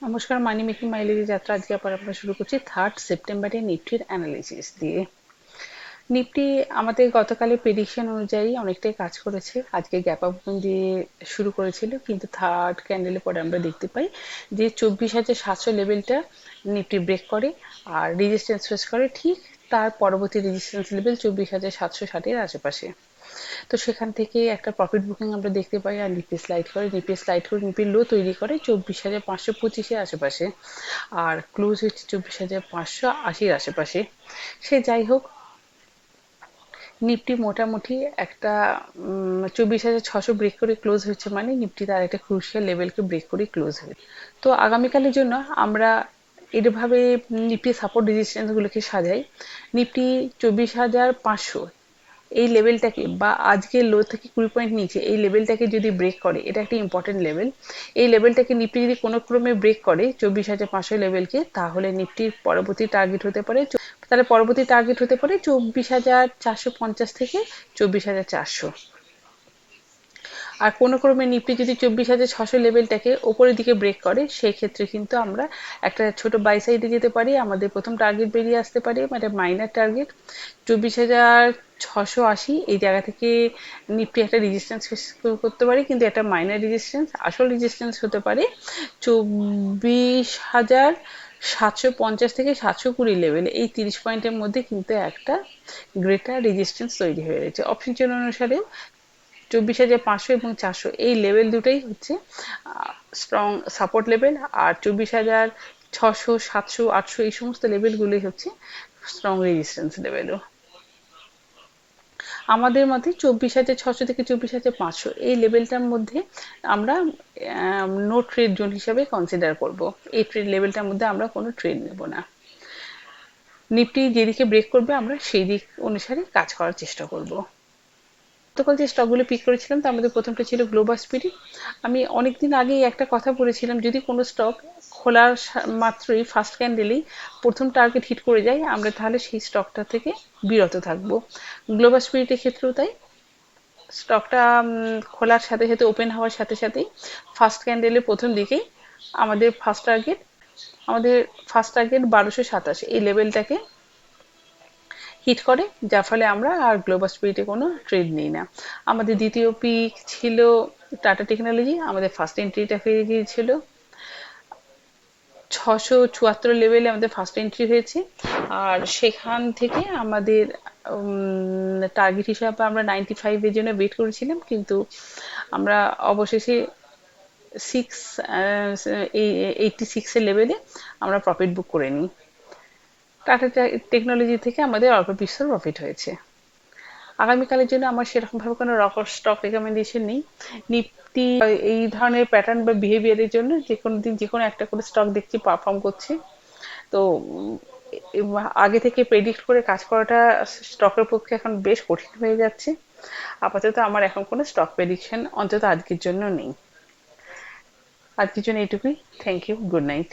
নমস্কার, মানি মেকিং মাইলেজের যাত্রা আজকে আবার আমরা শুরু করছি 3 সেপ্টেম্বরে নিফটির অ্যানালিসিস দিয়ে। নিফটি আমাদের গতকালের প্রেডিকশন অনুযায়ী অনেকটাই কাজ করেছে। আজকে গ্যাপ আপ দিয়ে শুরু করেছিল, কিন্তু থার্ড ক্যান্ডেলের পরে আমরা দেখতে পাই যে 24,700 লেভেলটা নিফটি ব্রেক করে আর রেজিস্ট্যান্স ফেস করে ঠিক তার পরবর্তী রেজিস্ট্যান্স লেভেল 24,760-এর আশেপাশে। তো সেখান থেকে একটা প্রফিট বুকিং আমরা দেখতে পাই আর নিপি লো তৈরি করে 24,525-এর আশেপাশে আর ক্লোজ হচ্ছে 24,580-র আশেপাশে। সে যাই হোক, নিফটি মোটামুটি একটা 24,600 ব্রেক করে ক্লোজ হচ্ছে, মানে নিফটি তার একটা ক্রুশিয়াল লেভেলকে ব্রেক করে ক্লোজ হয়েছে। তো আগামীকালের জন্য আমরা এভাবে নিফটি সাপোর্ট রেজিস্ট্যান্স গুলোকে সাজাই। নিফটি 24,500 এই লেভেলটাকে বা আজকের লো থেকে 20 পয়েন্ট নিচে এই লেভেলটাকে যদি ব্রেক করে, এটা একটা ইম্পর্টেন্ট লেভেল। এই লেভেলটাকে নিফটি যদি কোনো ক্রমে ব্রেক করে 24,500 লেভেলকে, তাহলে নিফটির পরবর্তী টার্গেট হতে পারে, তাহলে পরবর্তী টার্গেট হতে পারে 24,450 থেকে 24,400। আর কোনো ক্রমে নিফটি যদি 24,600 লেভেলটাকে ওপরের দিকে ব্রেক করে, সেই ক্ষেত্রে কিন্তু আমরা একটা ছোট বাই সাইডে যেতে পারি। আমাদের প্রথম টার্গেট বেরিয়ে আসতে পারে, মানে মাইনার টার্গেট 24,680। এই জায়গা থেকে নিফটি একটা রেজিস্ট্যান্স ফেস করতে পারে, কিন্তু একটা মাইনার রেজিস্ট্যান্স। আসল রেজিস্ট্যান্স হতে পারে 24,750 থেকে 720 লেভেল। এই 30 পয়েন্টের মধ্যে কিন্তু একটা গ্রেটার রেজিস্ট্যান্স তৈরি হয়ে রয়েছে। অপশন চেন অনুসারেও 24,500 এবং 400 এই লেভেল দুটোই হচ্ছে স্ট্রং সাপোর্ট লেভেল, আর 24,600, 700, 800 এই সমস্ত লেভেলগুলোই হচ্ছে স্ট্রং রেজিস্ট্যান্স লেভেলও। আমাদের মতে 24,600 থেকে 24,500 এই লেভেলটার মধ্যে আমরা নো ট্রেড জোন হিসাবে কনসিডার করব। এই ট্রেড লেভেলটার মধ্যে আমরা কোনো ট্রেড নেব না। নিফটি যেদিকে ব্রেক করবে আমরা সেই দিক অনুসারে কাজ করার চেষ্টা করব। গতকাল যে স্টকগুলো পিক করেছিলাম তার মধ্যে প্রথমটা ছিল গ্লোবাল স্পিরিট। আমি অনেকদিন আগেই একটা কথা বলেছিলাম, যদি কোনো স্টক খোলার মাত্রই ফার্স্ট ক্যান্ডেলেই প্রথম টার্গেট হিট করে যায়, আমরা তাহলে সেই স্টকটা থেকে বিরত থাকবো। গ্লোবাল স্পিরিটের ক্ষেত্রেও তাই। স্টকটা খোলার সাথে সাথে, ওপেন হওয়ার সাথে সাথেই ফার্স্ট ক্যান্ডেলের প্রথম দিকেই আমাদের ফার্স্ট টার্গেট 1227 এই লেভেলটাকে হিট করে, যার ফলে আমরা আর গ্লোবাল স্পিরিটে কোনো ট্রেড নিই না। আমাদের দ্বিতীয় পিক ছিল টাটা টেকনোলজি। আমাদের ফার্স্ট এন্ট্রিটা হয়ে গিয়েছিল 674 লেভেলে, আমাদের ফার্স্ট এন্ট্রি হয়েছে। আর সেখান থেকে আমাদের টার্গেট হিসাবে আমরা 95-এর জন্য ওয়েট করেছিলাম, কিন্তু আমরা অবশেষে 86 লেভেলে আমরা প্রফিট বুক করে নিই। টাটা টেকনোলজি থেকে আমাদের অল্প বিস্তর প্রফিট হয়েছে। আগামীকালের জন্য আমার সেরকমভাবে কোনো স্টক রেকমেন্ডেশন নেই। নিফটি এই ধরনের প্যাটার্ন বা বিহেভিয়ারের জন্য যে কোনো দিন যে কোনো একটা করে স্টক দেখছি পারফর্ম করছে। তো আগে থেকে প্রেডিক্ট করে কাজ করাটা স্টকের পক্ষে এখন বেশ কঠিন হয়ে যাচ্ছে। আপাতত আমার এখন কোনো স্টক প্রেডিকশন অন্তত আজকের জন্য নেই। আজকের জন্য এইটুকুই। Thank you, good night.